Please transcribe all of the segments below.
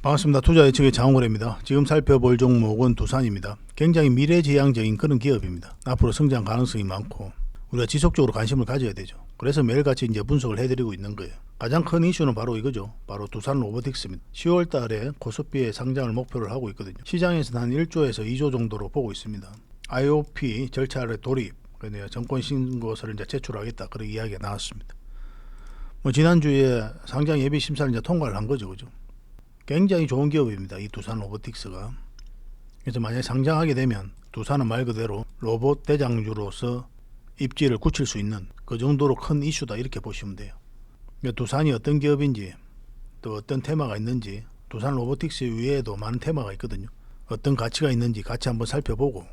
반갑습니다. 투자 예측의 장원래입니다. 지금 살펴볼 종목은 두산입니다. 굉장히 미래지향적인 그런 기업입니다. 앞으로 성장 가능성이 많고 우리가 지속적으로 관심을 가져야 되죠. 그래서 매일같이 이제 분석을 해드리고 있는 거예요. 가장 큰 이슈는 바로 이거죠. 바로 두산 로보틱스입니다. 10월 달에 코스피에 상장을 목표를 하고 있거든요. 시장에서는 한 1조에서 2조 정도로 보고 있습니다. IOP 절차를 돌입, 정권 신고서를 이제 제출하겠다, 그런 이야기가 나왔습니다. 지난주에 상장 예비 심사를 이제 통과를 한 거죠, 그죠? 굉장히 좋은 기업입니다, 이 두산 로보틱스가. 그래서 만약에 상장하게 되면 두산은 말 그대로 로봇 대장주로서 입지를 굳힐 수 있는 그 정도로 큰 이슈다, 이렇게 보시면 돼요. 그러니까 두산이 어떤 기업인지, 또 어떤 테마가 있는지, 두산 로보틱스 위에도 많은 테마가 있거든요. 어떤 가치가 있는지 같이 한번 살펴보고,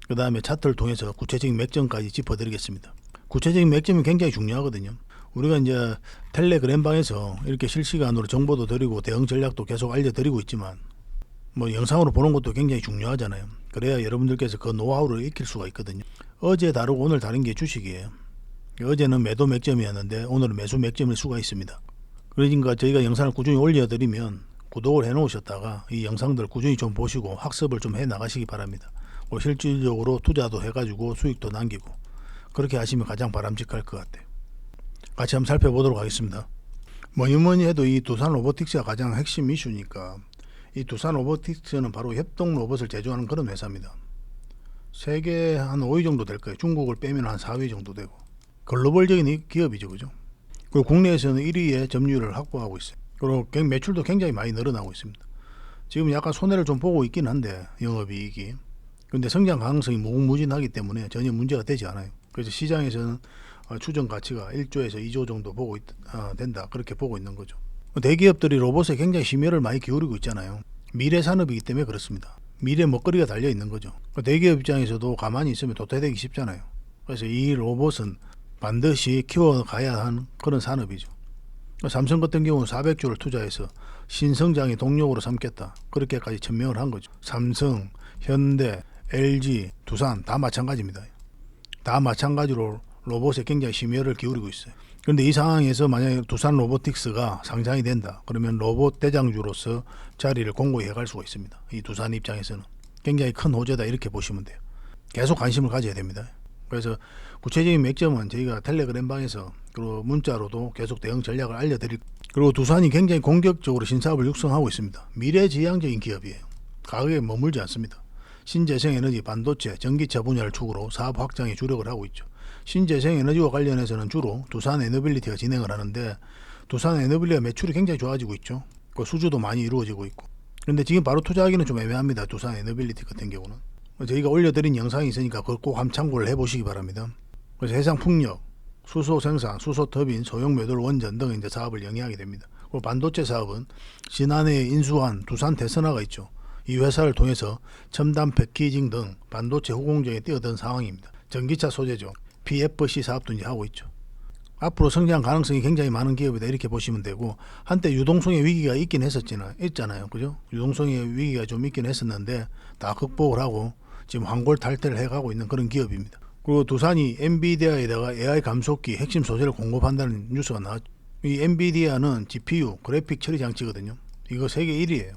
그 다음에 차트를 통해서 구체적인 맥점까지 짚어드리겠습니다. 구체적인 맥점이 굉장히 중요하거든요. 우리가 이제 텔레그램방에서 이렇게 실시간으로 정보도 드리고 대응 전략도 계속 알려드리고 있지만, 영상으로 보는 것도 굉장히 중요하잖아요. 그래야 여러분들께서 그 노하우를 익힐 수가 있거든요. 어제 다루고 오늘 다른 게 주식이에요. 어제는 매도 맥점이었는데 오늘은 매수 맥점일 수가 있습니다. 그러니까 저희가 영상을 꾸준히 올려드리면 구독을 해놓으셨다가 이 영상들 꾸준히 좀 보시고 학습을 좀 해 나가시기 바랍니다. 실질적으로 투자도 해가지고 수익도 남기고, 그렇게 하시면 가장 바람직할 것 같아요. 같이 한번 살펴보도록 하겠습니다. 뭐니 해도 이 두산 로보틱스가 가장 핵심 이슈니까, 이 두산 로보틱스는 바로 협동 로봇을 제조하는 그런 회사입니다. 세계 한 5위 정도 될 거예요. 중국을 빼면 한 4위 정도 되고 글로벌적인 기업이죠, 그죠? 그리고 국내에서는 1위의 점유율을 확보하고 있어요. 그리고 매출도 굉장히 많이 늘어나고 있습니다. 지금 약간 손해를 좀 보고 있긴 한데, 영업이익이, 근데 성장 가능성이 무궁무진하기 때문에 전혀 문제가 되지 않아요. 그래서 시장에서는 추정 가치가 1조에서 2조 정도 된다, 그렇게 보고 있는 거죠. 대기업들이 로봇에 굉장히 심혈을 많이 기울이고 있잖아요. 미래 산업이기 때문에 그렇습니다. 미래 먹거리가 달려 있는 거죠. 대기업 입장에서도 가만히 있으면 도태되기 쉽잖아요. 그래서 이 로봇은 반드시 키워가야 하는 그런 산업이죠. 삼성 같은 경우는 400조를 투자해서 신성장의 동력으로 삼겠다, 그렇게까지 천명을 한 거죠. 삼성, 현대, LG, 두산 다 마찬가지입니다. 다 마찬가지로 로봇에 굉장히 심혈을 기울이고 있어요. 그런데 이 상황에서 만약에 두산 로보틱스가 상장이 된다, 그러면 로봇 대장주로서 자리를 공고히 해갈 수가 있습니다. 이 두산 입장에서는 굉장히 큰 호재다, 이렇게 보시면 돼요. 계속 관심을 가져야 됩니다. 그래서 구체적인 맥점은 저희가 텔레그램방에서, 그리고 문자로도 계속 대응 전략을 알려드리고, 그리고 두산이 굉장히 공격적으로 신사업을 육성하고 있습니다. 미래지향적인 기업이에요. 가격에 머물지 않습니다. 신재생에너지, 반도체, 전기차 분야를 축으로 사업 확장에 주력을 하고 있죠. 신재생에너지와 관련해서는 주로 두산 에너빌리티가 진행을 하는데, 두산 에너빌리티가 매출이 굉장히 좋아지고 있죠. 그 수주도 많이 이루어지고 있고. 그런데 지금 바로 투자하기는 좀 애매합니다. 두산 에너빌리티 같은 경우는. 저희가 올려드린 영상이 있으니까 그걸 꼭 한번 참고를 해보시기 바랍니다. 그래서 해상풍력, 수소 생산, 수소 터빈, 소형 매돌 원전 등의 이제 사업을 영위하게 됩니다. 그리고 반도체 사업은 지난해 인수한 두산 대선화가 있죠. 이 회사를 통해서 첨단 패키징 등 반도체 후공정에 뛰어든 상황입니다. 전기차 소재죠. PFC 사업도 이제 하고 있죠. 앞으로 성장 가능성이 굉장히 많은 기업이다, 이렇게 보시면 되고, 한때 유동성의 위기가 있잖아요. 그죠? 유동성의 위기가 좀 있긴 했었는데 다 극복을 하고 지금 환골탈태를 해가고 있는 그런 기업입니다. 그리고 두산이 엔비디아에다가 AI 감속기 핵심 소재를 공급한다는 뉴스가 나왔죠. 이 엔비디아는 GPU, 그래픽 처리 장치거든요. 이거 세계 1위예요.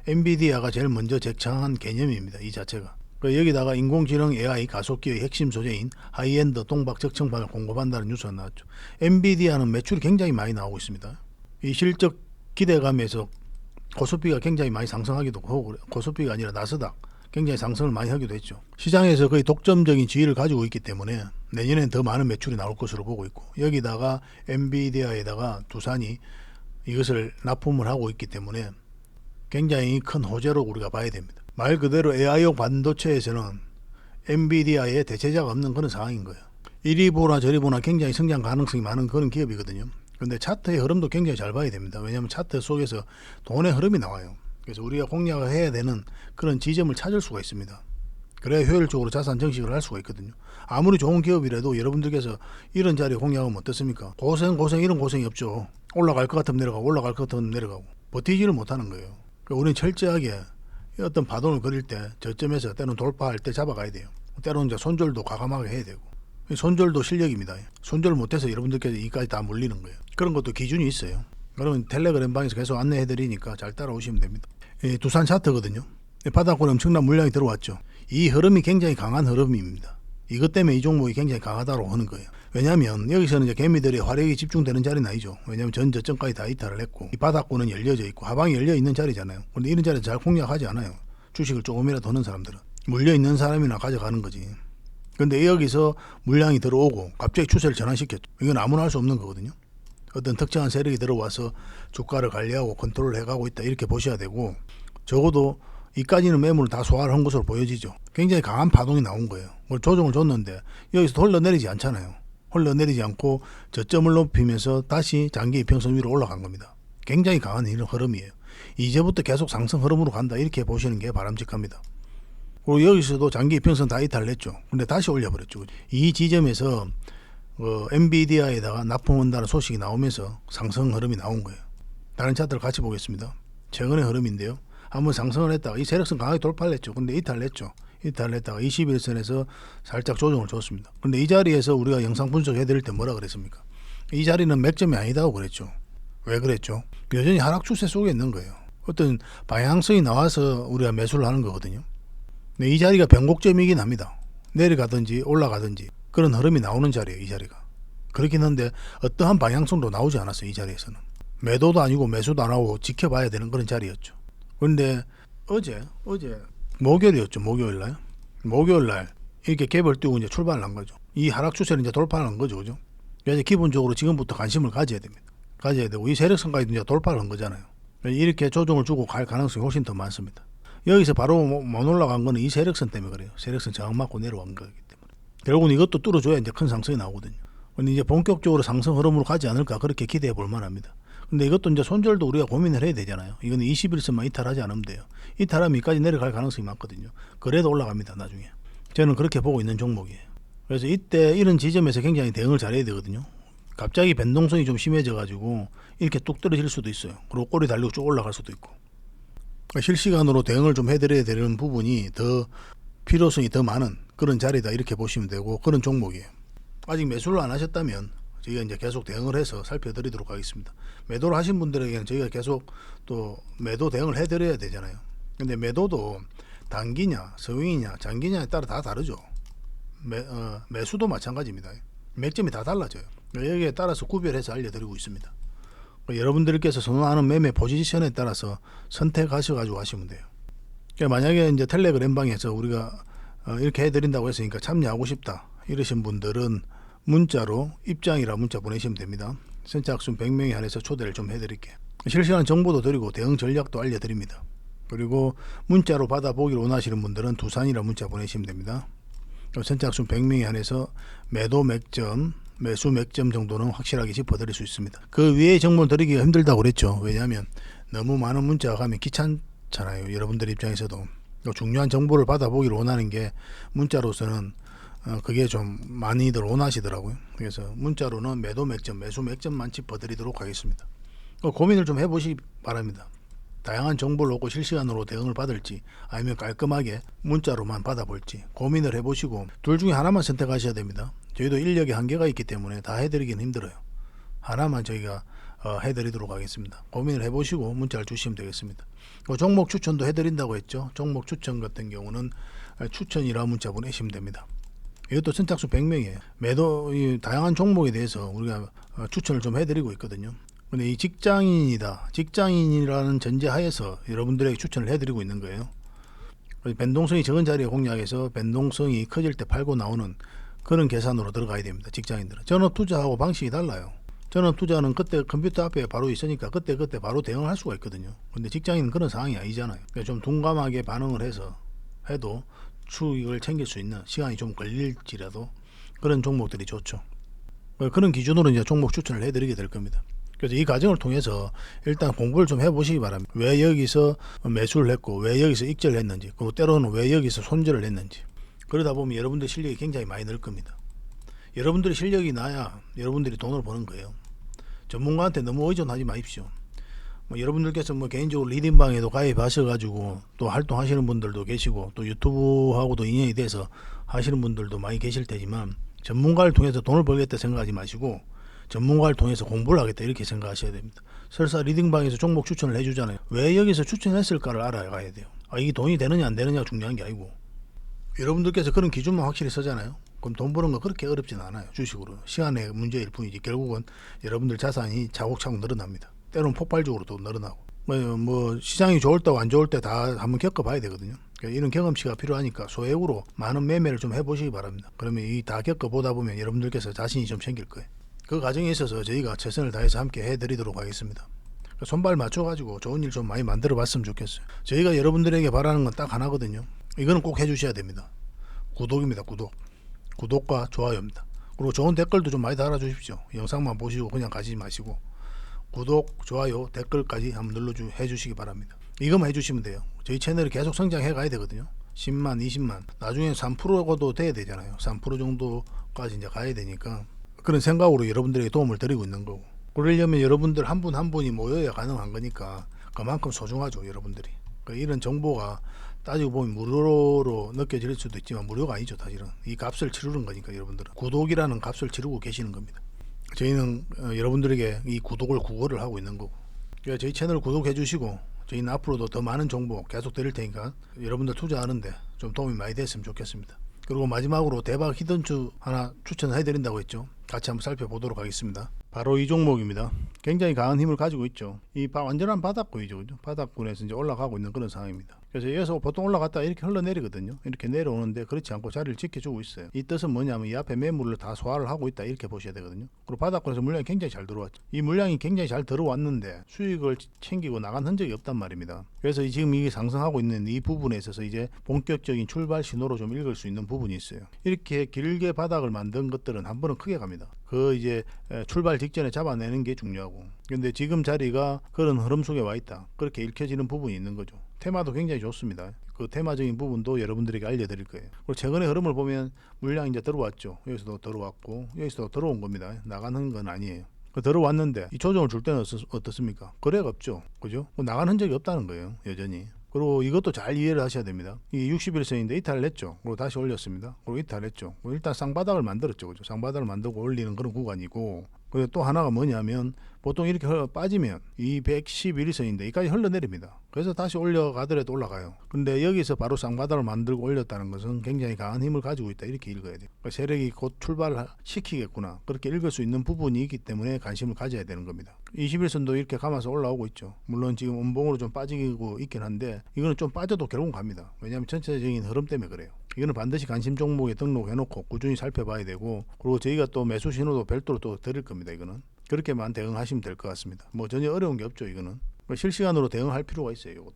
엔비디아가 제일 먼저 제창한 개념입니다, 이 자체가. 여기다가 인공지능 AI 가속기의 핵심 소재인 하이엔드 동박 적층판을 공급한다는 뉴스가 나왔죠. 엔비디아는 매출이 굉장히 많이 나오고 있습니다. 이 실적 기대감에서 코스피가 굉장히 많이 상승하기도 하고, 코스피가 아니라 나스닥 굉장히 상승을 많이 하기도 했죠. 시장에서 거의 독점적인 지위를 가지고 있기 때문에 내년엔 더 많은 매출이 나올 것으로 보고 있고, 여기다가 엔비디아에다가 두산이 이것을 납품을 하고 있기 때문에 굉장히 큰 호재로 우리가 봐야 됩니다. 말 그대로 AI용 반도체에서는 엔비디아의 대체자가 없는 그런 상황인 거예요. 이리 보나 저리 보나 굉장히 성장 가능성이 많은 그런 기업이거든요. 그런데 차트의 흐름도 굉장히 잘 봐야 됩니다. 왜냐하면 차트 속에서 돈의 흐름이 나와요. 그래서 우리가 공략을 해야 되는 그런 지점을 찾을 수가 있습니다. 그래야 효율적으로 자산 정식을 할 수가 있거든요. 아무리 좋은 기업이라도 여러분들께서 이런 자리에 공략하면 어떻습니까? 이런 고생이 없죠. 올라갈 것 같으면 내려가고, 올라갈 것 같으면 내려가고, 버티지를 못하는 거예요. 그러니까 우리는 철저하게 어떤 파동을 그릴 때 저점에서 때로는 돌파할 때 잡아가야 돼요. 때로는 이제 손절도 과감하게 해야 되고, 손절도 실력입니다. 손절 못해서 여러분들께서 이까지 다 물리는 거예요. 그런 것도 기준이 있어요. 그러면 텔레그램 방에서 계속 안내해 드리니까 잘 따라오시면 됩니다. 두산 차트거든요. 바닥권에 엄청난 물량이 들어왔죠. 이 흐름이 굉장히 강한 흐름입니다. 이것 때문에 이 종목이 굉장히 강하다고 하는 거예요. 왜냐하면 여기서는 이제 개미들의 화력이 집중되는 자리는 아니죠. 왜냐하면 전 저점까지 다 이탈을 했고 이 바닥권은 열려져 있고 하방이 열려 있는 자리잖아요. 근데 이런 자리에 잘 공략하지 않아요. 주식을 조금이라도 하는 사람들은 물려 있는 사람이나 가져가는 거지. 근데 여기서 물량이 들어오고 갑자기 추세를 전환시켰죠. 이건 아무나 할 수 없는 거거든요. 어떤 특정한 세력이 들어와서 주가를 관리하고 컨트롤을 해가고 있다 이렇게 보셔야 되고, 적어도 이까지는 매물을 다 소화를 한 것으로 보여지죠. 굉장히 강한 파동이 나온 거예요. 조정을 줬는데 여기서 흘러내리지 않잖아요. 흘러내리지 않고 저점을 높이면서 다시 장기 이평선 위로 올라간 겁니다. 굉장히 강한 이런 흐름이에요. 이제부터 계속 상승 흐름으로 간다 이렇게 보시는 게 바람직합니다. 그리고 여기서도 장기 이평선 다 이탈을 했죠. 근데 다시 올려버렸죠. 이 지점에서 엔비디아에다가 납품한다는 소식이 나오면서 상승 흐름이 나온 거예요. 다른 차트를 같이 보겠습니다. 최근의 흐름인데요. 한번 상승을 했다가 이 세력선 강하게 돌파를 했죠. 근데 이탈을 했죠. 이탈을 했다가 21선에서 살짝 조정을 줬습니다. 근데 이 자리에서 우리가 영상 분석해 드릴 때 뭐라 그랬습니까? 이 자리는 맥점이 아니다고 그랬죠. 왜 그랬죠? 여전히 하락 추세 속에 있는 거예요. 어떤 방향성이 나와서 우리가 매수를 하는 거거든요. 근데 이 자리가 변곡점이긴 합니다. 내려가든지 올라가든지 그런 흐름이 나오는 자리예요. 이 자리가. 그렇긴 한데 어떠한 방향성도 나오지 않았어요. 이 자리에서는. 매도도 아니고 매수도 안 하고 지켜봐야 되는 그런 자리였죠. 그런데 어제 목요일이었죠. 목요일날 이렇게 갭을 띄우고 이제 출발을 한 거죠. 이 하락 추세를 이제 돌파를 한 거죠. 그죠? 그래서 기본적으로 지금부터 관심을 가져야 됩니다. 가져야 되고 이 세력선까지 이제 돌파를 한 거잖아요. 이렇게 조정을 주고 갈 가능성이 훨씬 더 많습니다. 여기서 바로 못 올라간 거는 이 세력선 때문에 그래요. 세력선 저항 맞고 내려간 거기 때문에. 결국은 이것도 뚫어줘야 이제 큰 상승이 나오거든요. 근데 이제 본격적으로 상승 흐름으로 가지 않을까 그렇게 기대해 볼 만합니다. 근데 이것도 이제 손절도 우리가 고민을 해야 되잖아요. 이거는 21선만 이탈하지 않으면 돼요. 이탈하면 이까지 내려갈 가능성이 많거든요. 그래도 올라갑니다. 나중에. 저는 그렇게 보고 있는 종목이에요. 그래서 이때 이런 지점에서 굉장히 대응을 잘해야 되거든요. 갑자기 변동성이 좀 심해져 가지고 이렇게 뚝 떨어질 수도 있어요. 그리고 꼬리 달리고 쭉 올라갈 수도 있고. 실시간으로 대응을 좀 해드려야 되는 부분이 더 필요성이 더 많은 그런 자리다 이렇게 보시면 되고, 그런 종목이에요. 아직 매수를 안 하셨다면 저희가 이제 계속 대응을 해서 살펴드리도록 하겠습니다. 매도를 하신 분들에게는 저희가 계속 또 매도 대응을 해드려야 되잖아요. 근데 매도도 단기냐 서윙이냐 장기냐에 따라 다 다르죠. 매수도 마찬가지입니다. 맥점이 다 달라져요. 여기에 따라서 구별해서 알려드리고 있습니다. 여러분들께서 선호하는 매매 포지션에 따라서 선택하셔가지고 하시면 돼요. 그러니까 만약에 이제 텔레그램 방에서 우리가 이렇게 해드린다고 했으니까 참여하고 싶다 이러신 분들은 문자로 입장이라 문자 보내시면 됩니다. 선착순 100명에 한해서 초대를 좀 해드릴게요. 실시간 정보도 드리고 대응 전략도 알려드립니다. 그리고 문자로 받아보기를 원하시는 분들은 두산이라 문자 보내시면 됩니다. 선착순 100명에 한해서 매도 맥점 매수 맥점 정도는 확실하게 짚어드릴 수 있습니다. 그 위에 정보를 드리기가 힘들다고 그랬죠. 왜냐하면 너무 많은 문자가 가면 귀찮잖아요. 여러분들 입장에서도. 중요한 정보를 받아보기를 원하는 게 문자로서는 그게 좀 많이들 원하시더라고요. 그래서 문자로는 매도 맥점 매수 맥점만 짚어드리도록 하겠습니다. 고민을 좀 해보시기 바랍니다. 다양한 정보를 얻고 실시간으로 대응을 받을지 아니면 깔끔하게 문자로만 받아볼지 고민을 해보시고 둘 중에 하나만 선택하셔야 됩니다. 저희도 인력의 한계가 있기 때문에 다 해드리기는 힘들어요. 하나만 저희가 해드리도록 하겠습니다. 고민을 해보시고 문자를 주시면 되겠습니다. 종목 추천도 해드린다고 했죠. 종목 추천 같은 경우는 추천이라 문자 보내시면 됩니다. 이것도 선착순 100명이에요. 매도 다양한 종목에 대해서 우리가 추천을 좀 해드리고 있거든요. 근데 이 직장인이라는 전제 하에서 여러분들에게 추천을 해드리고 있는 거예요. 변동성이 적은 자리에 공략해서 변동성이 커질 때 팔고 나오는 그런 계산으로 들어가야 됩니다. 직장인들은. 전업 투자하고 방식이 달라요. 전업 투자는 그때 컴퓨터 앞에 바로 있으니까 그때 바로 대응을 할 수가 있거든요. 근데 직장인은 그런 상황이 아니잖아요. 그러니까 좀 둔감하게 반응을 해서 해도 수익을 챙길 수 있는 시간이 좀 걸릴지라도 그런 종목들이 좋죠. 그런 기준으로 이제 종목 추천을 해드리게 될 겁니다. 그래서 이 과정을 통해서 일단 공부를 좀 해보시기 바랍니다. 왜 여기서 매수를 했고 왜 여기서 익절을 했는지, 그리고 때로는 왜 여기서 손절을 했는지. 그러다 보면 여러분들 실력이 굉장히 많이 늘 겁니다. 여러분들의 실력이 나야 여러분들이 돈을 버는 거예요. 전문가한테 너무 의존하지 마십시오. 여러분들께서 개인적으로 리딩방에도 가입하셔가지고 또 활동하시는 분들도 계시고 또 유튜브하고도 인연이 돼서 하시는 분들도 많이 계실 테지만 전문가를 통해서 돈을 벌겠다 생각하지 마시고 전문가를 통해서 공부를 하겠다 이렇게 생각하셔야 됩니다. 설사 리딩방에서 종목 추천을 해주잖아요. 왜 여기서 추천했을까를 알아가야 돼요. 이게 돈이 되느냐 안 되느냐가 중요한 게 아니고, 여러분들께서 그런 기준만 확실히 쓰잖아요. 그럼 돈 버는 거 그렇게 어렵지는 않아요. 주식으로 시간의 문제일 뿐이지 결국은 여러분들 자산이 차곡차곡 늘어납니다. 때로는 폭발적으로도 늘어나고, 뭐 시장이 좋을 때와 안 좋을 때 다 한번 겪어봐야 되거든요. 그러니까 이런 경험치가 필요하니까 소액으로 많은 매매를 좀 해보시기 바랍니다. 그러면 이 다 겪어보다 보면 여러분들께서 자신이 좀 생길 거예요. 그 과정에 있어서 저희가 최선을 다해서 함께 해드리도록 하겠습니다. 손발 맞춰가지고 좋은 일 좀 많이 만들어 봤으면 좋겠어요. 저희가 여러분들에게 바라는 건 딱 하나거든요. 이거는 꼭 해주셔야 됩니다. 구독입니다. 구독과 좋아요입니다. 그리고 좋은 댓글도 좀 많이 달아주십시오. 영상만 보시고 그냥 가지 마시고 구독, 좋아요, 댓글까지 한번 해주시기 바랍니다. 이것만 해주시면 돼요. 저희 채널이 계속 성장해 가야 되거든요. 10만, 20만, 나중에 3%도 돼야 되잖아요. 3% 정도까지 이제 가야 되니까 그런 생각으로 여러분들에게 도움을 드리고 있는 거고, 그러려면 여러분들 한 분 한 분이 모여야 가능한 거니까 그만큼 소중하죠, 여러분들이. 그러니까 이런 정보가 따지고 보면 무료로 느껴질 수도 있지만 무료가 아니죠. 사실은 이 값을 치르는 거니까 여러분들은 구독이라는 값을 치르고 계시는 겁니다. 저희는 여러분들에게 이 구독을 구걸을 하고 있는 거고, 그러니까 저희 채널 구독해 주시고 저희는 앞으로도 더 많은 정보 계속 드릴 테니까 여러분들 투자하는데 좀 도움이 많이 됐으면 좋겠습니다. 그리고 마지막으로 대박 히든주 하나 추천해 드린다고 했죠. 같이 한번 살펴보도록 하겠습니다. 바로 이 종목입니다. 굉장히 강한 힘을 가지고 있죠. 이 완전한 바닥권이죠. 바닥권에서 이제 올라가고 있는 그런 상황입니다. 그래서 여기서 보통 올라갔다가 이렇게 흘러내리거든요. 이렇게 내려오는데 그렇지 않고 자리를 지켜주고 있어요. 이 뜻은 뭐냐면 이 앞에 매물을 다 소화를 하고 있다 이렇게 보셔야 되거든요. 그리고 바닥권에서 물량이 굉장히 잘 들어왔죠. 이 물량이 굉장히 잘 들어왔는데 수익을 챙기고 나간 흔적이 없단 말입니다. 그래서 지금 이게 상승하고 있는 이 부분에 있어서 이제 본격적인 출발 신호로 좀 읽을 수 있는 부분이 있어요. 이렇게 길게 바닥을 만든 것들은 한 번은 크게 갑니다. 그 이제 출발 직전에 잡아내는 게 중요하고, 근데 지금 자리가 그런 흐름 속에 와 있다, 그렇게 읽혀지는 부분이 있는 거죠. 테마도 굉장히 좋습니다. 그 테마적인 부분도 여러분들에게 알려드릴 거예요. 그리고 최근의 흐름을 보면 물량 이제 들어왔죠. 여기서도 들어왔고 여기서도 들어온 겁니다. 나가는 건 아니에요. 들어왔는데 이 조정을 줄 때는 어떻습니까? 거래가 없죠. 그죠? 나간 흔적이 없다는 거예요, 여전히. 그리고 이것도 잘 이해를 하셔야 됩니다. 이 60일선인데 이탈을 했죠. 그리고 다시 올렸습니다. 그리고 이탈을 했죠. 그리고 일단 쌍바닥을 만들었죠. 그죠? 쌍바닥을 만들고 올리는 그런 구간이고, 그리고 또 하나가 뭐냐면 보통 이렇게 빠지면 이 111일선인데 여기까지 흘러내립니다. 그래서 다시 올려가더라도 올라가요. 근데 여기서 바로 쌍바닥을 만들고 올렸다는 것은 굉장히 강한 힘을 가지고 있다 이렇게 읽어야 돼요. 그러니까 세력이 곧 출발을 시키겠구나, 그렇게 읽을 수 있는 부분이 있기 때문에 관심을 가져야 되는 겁니다. 21선도 이렇게 감아서 올라오고 있죠. 물론 지금 음봉으로 좀 빠지고 있긴 한데 이거는 좀 빠져도 결국은 갑니다. 왜냐하면 전체적인 흐름 때문에 그래요. 이거는 반드시 관심 종목에 등록해놓고 꾸준히 살펴봐야 되고, 그리고 저희가 또 매수 신호도 별도로 또 드릴 겁니다. 이거는 그렇게만 대응하시면 될 것 같습니다. 뭐 전혀 어려운 게 없죠. 이거는 실시간으로 대응할 필요가 있어요.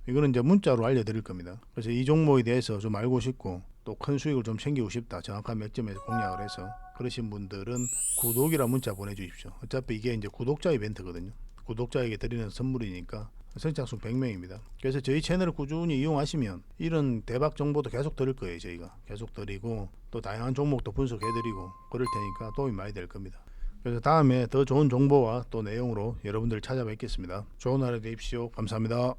이거는 이제 문자로 알려드릴 겁니다. 그래서 이 종목에 대해서 좀 알고 싶고 또 큰 수익을 좀 챙기고 싶다, 정확한 맥점에서 공략을 해서 그러신 분들은 구독이라 문자 보내주십시오. 어차피 이게 이제 구독자 이벤트거든요. 구독자에게 드리는 선물이니까 선착순 100명입니다. 그래서 저희 채널을 꾸준히 이용하시면 이런 대박 정보도 계속 드릴 거예요. 저희가 계속 드리고 또 다양한 종목도 분석해드리고 그럴 테니까 도움이 많이 될 겁니다. 그래서 다음에 더 좋은 정보와 또 내용으로 여러분들 찾아뵙겠습니다. 좋은 하루 되십시오. 감사합니다.